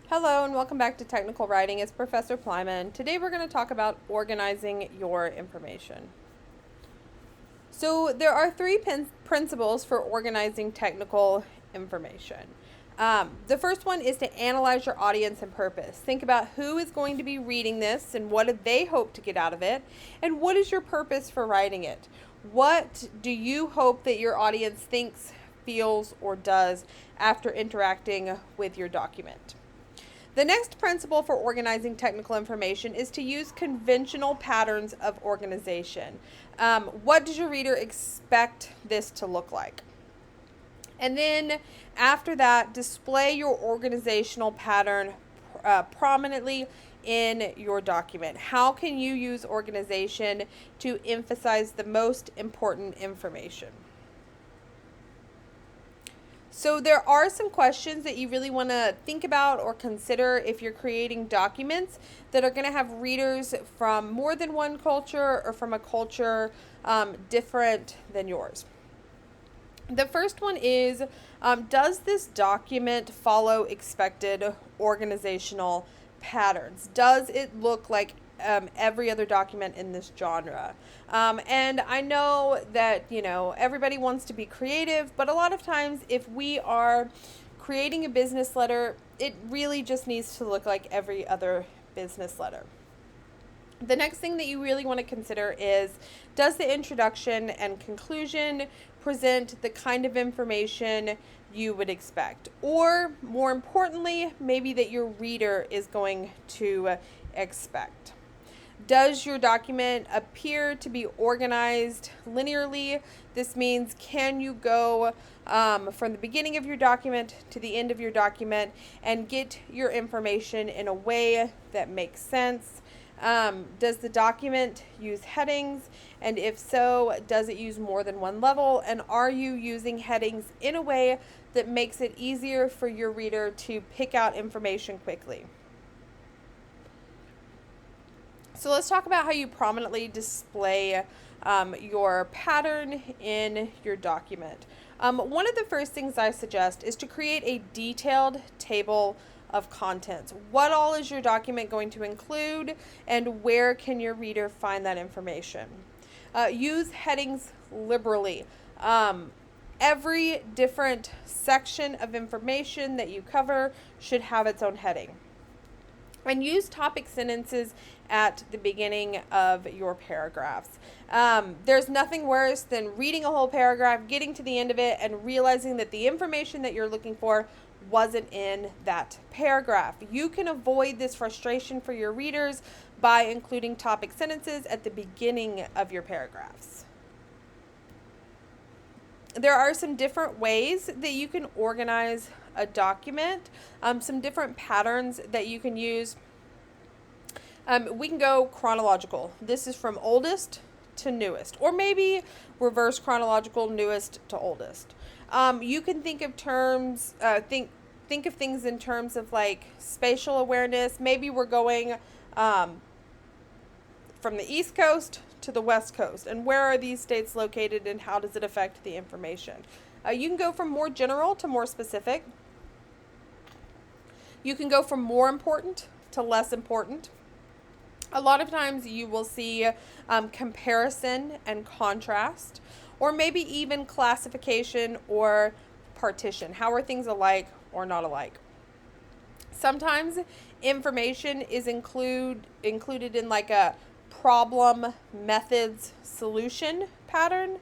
Hello and welcome back to Technical Writing. It's Professor Plyman. Today we're going to talk about organizing your information. So there are three principles for organizing technical information. The first one is to analyze your audience and purpose. Think about who is going to be reading this and what do they hope to get out of it, and what is your purpose for writing it. What do you hope that your audience thinks, feels, or does after interacting with your document? The next principle for organizing technical information is to use conventional patterns of organization. What does your reader expect this to look like? And then after that, display your organizational pattern prominently in your document. How can you use organization to emphasize the most important information? So there are some questions that you really want to think about or consider if you're creating documents that are going to have readers from more than one culture or from a culture different than yours. The first one is, does this document follow expected organizational patterns? Does it look like every other document in this genre? And I know that, everybody wants to be creative, but a lot of times if we are creating a business letter, it really just needs to look like every other business letter. The next thing that you really want to consider is, does the introduction and conclusion present the kind of information you would expect? Or, more importantly, maybe that your reader is going to expect. Does your document appear to be organized linearly? This means, can you go from the beginning of your document to the end of your document and get your information in a way that makes sense? Does the document use headings? And if so, does it use more than one level? And are you using headings in a way that makes it easier for your reader to pick out information quickly? So let's talk about how you prominently display your pattern in your document. One of the first things I suggest is to create a detailed table of contents. What all is your document going to include, and where can your reader find that information? Use headings liberally. Every different section of information that you cover should have its own heading. And use topic sentences at the beginning of your paragraphs. There's nothing worse than reading a whole paragraph, getting to the end of it, and realizing that the information that you're looking for wasn't in that paragraph. You can avoid this frustration for your readers by including topic sentences at the beginning of your paragraphs. There are some different ways that you can organize a document, some different patterns that you can use. We can go chronological. This is from oldest to newest, or maybe reverse chronological, newest to oldest. You can think of terms, think of things in terms of like spatial awareness. Maybe we're going from the East Coast to the West Coast, and where are these states located and how does it affect the information? You can go from more general to more specific. You can go from more important to less important. A lot of times you will see comparison and contrast, or maybe even classification or partition. How are things alike or not alike? Sometimes information is included in like a problem, methods, solution pattern.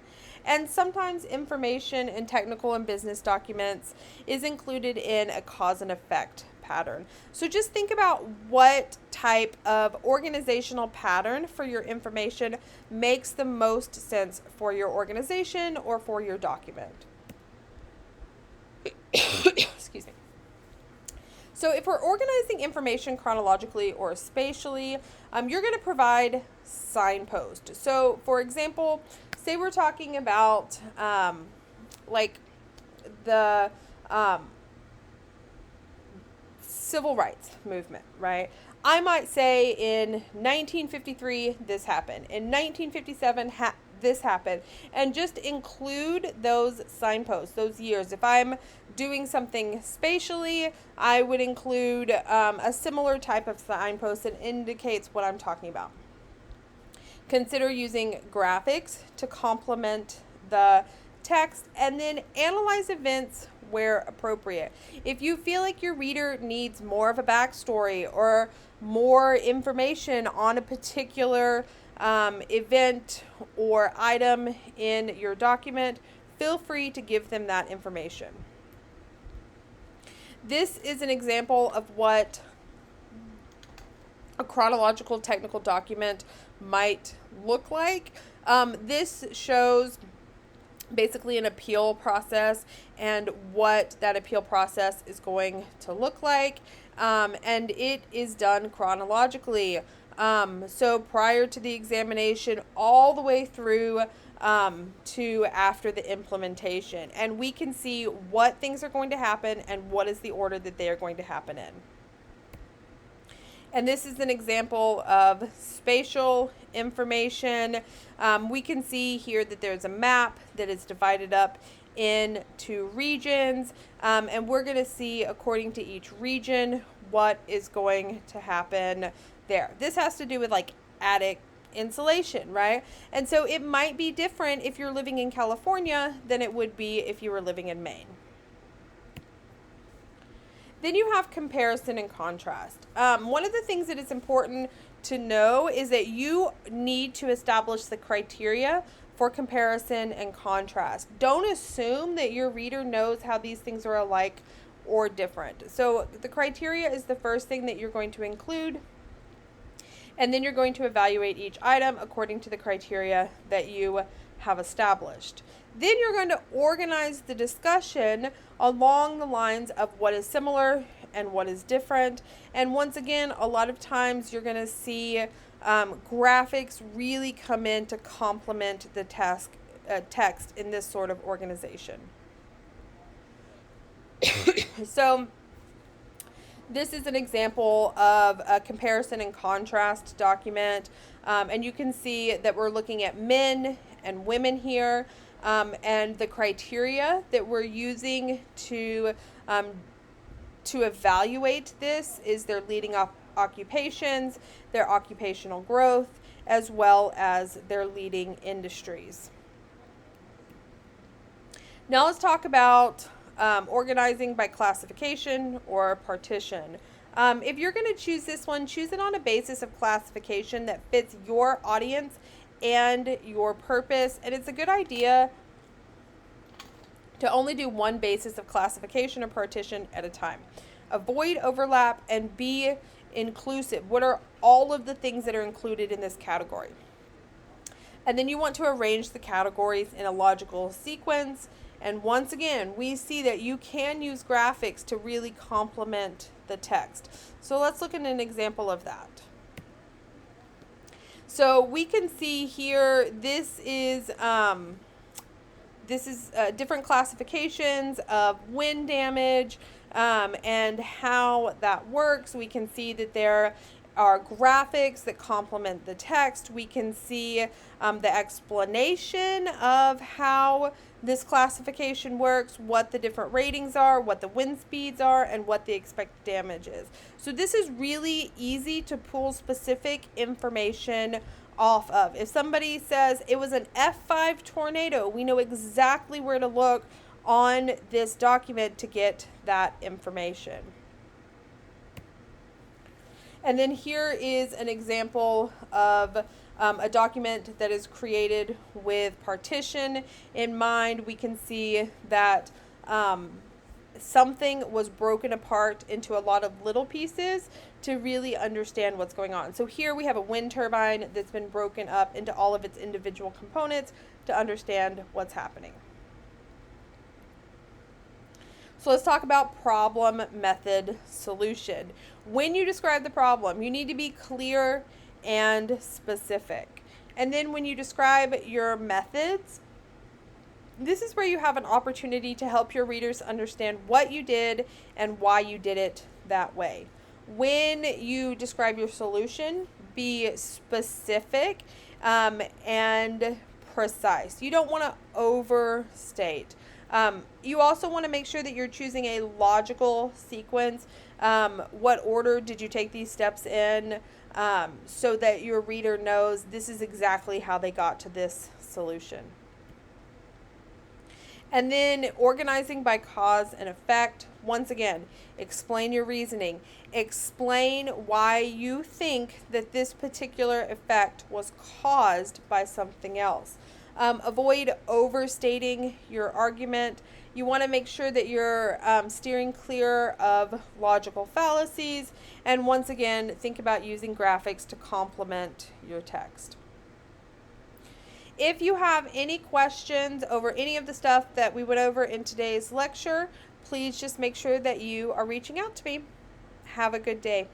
And sometimes information in technical and business documents is included in a cause and effect pattern. So just think about what type of organizational pattern for your information makes the most sense for your organization or for your document. Excuse me. So if we're organizing information chronologically or spatially, you're going to provide signposts. So for example, say we're talking about like the civil rights movement, right? I might say in 1953 this happened. In 1957 this happened. And just include those signposts, those years. If I'm doing something spatially, I would include a similar type of signpost that indicates what I'm talking about. Consider using graphics to complement the text, and then analyze events where appropriate. If you feel like your reader needs more of a backstory or more information on a particular event or item in your document, feel free to give them that information. This is an example of what a chronological technical document might look like. This shows basically an appeal process and what that appeal process is going to look like. And it is done chronologically. So prior to the examination, all the way through to after the implementation. And we can see what things are going to happen and what is the order that they are going to happen in. And this is an example of spatial information. We can see here that there's a map that is divided up into regions. And we're going to see, according to each region, what is going to happen there. This has to do with like attic insulation, right? And so it might be different if you're living in California than it would be if you were living in Maine. Then you have comparison and contrast. One of the things that is important to know is that you need to establish the criteria for comparison and contrast. Don't assume that your reader knows how these things are alike or different. So the criteria is the first thing that you're going to include, and then you're going to evaluate each item according to the criteria that you have established. Then you're going to organize the discussion along the lines of what is similar and what is different. And once again, a lot of times you're going to see graphics really come in to complement the text in this sort of organization. So this is an example of a comparison and contrast document. And you can see that we're looking at men and women here. And the criteria that we're using to evaluate this is their leading occupations, their occupational growth, as well as their leading industries. Now let's talk about organizing by classification or partition. If you're going to choose this one, choose it on a basis of classification that fits your audience and your purpose. And it's a good idea to only do one basis of classification or partition at a time. Avoid overlap and be inclusive. What are all of the things that are included in this category? And then you want to arrange the categories in a logical sequence. And once again, we see that you can use graphics to really complement the text. So let's look at an example of that. So we can see here, this is different classifications of wind damage and how that works. We can see that there are graphics that complement the text. We can see the explanation of how this classification works, what the different ratings are, what the wind speeds are, and what the expected damage is. So this is really easy to pull specific information off of. If somebody says it was an F5 tornado, we know exactly where to look on this document to get that information. And then here is an example of a document that is created with partition in mind. We can see that something was broken apart into a lot of little pieces to really understand what's going on. So here we have a wind turbine that's been broken up into all of its individual components to understand what's happening. So let's talk about problem, method, solution. When you describe the problem, you need to be clear and specific. And then when you describe your methods, this is where you have an opportunity to help your readers understand what you did and why you did it that way. When you describe your solution, be specific and precise. You don't want to overstate. You also want to make sure that you're choosing a logical sequence. What order did you take these steps in, so that your reader knows this is exactly how they got to this solution. And then organizing by cause and effect. Once again, explain your reasoning. Explain why you think that this particular effect was caused by something else. Avoid overstating your argument. You want to make sure that you're steering clear of logical fallacies. And once again, think about using graphics to complement your text. If you have any questions over any of the stuff that we went over in today's lecture, please just make sure that you are reaching out to me. Have a good day.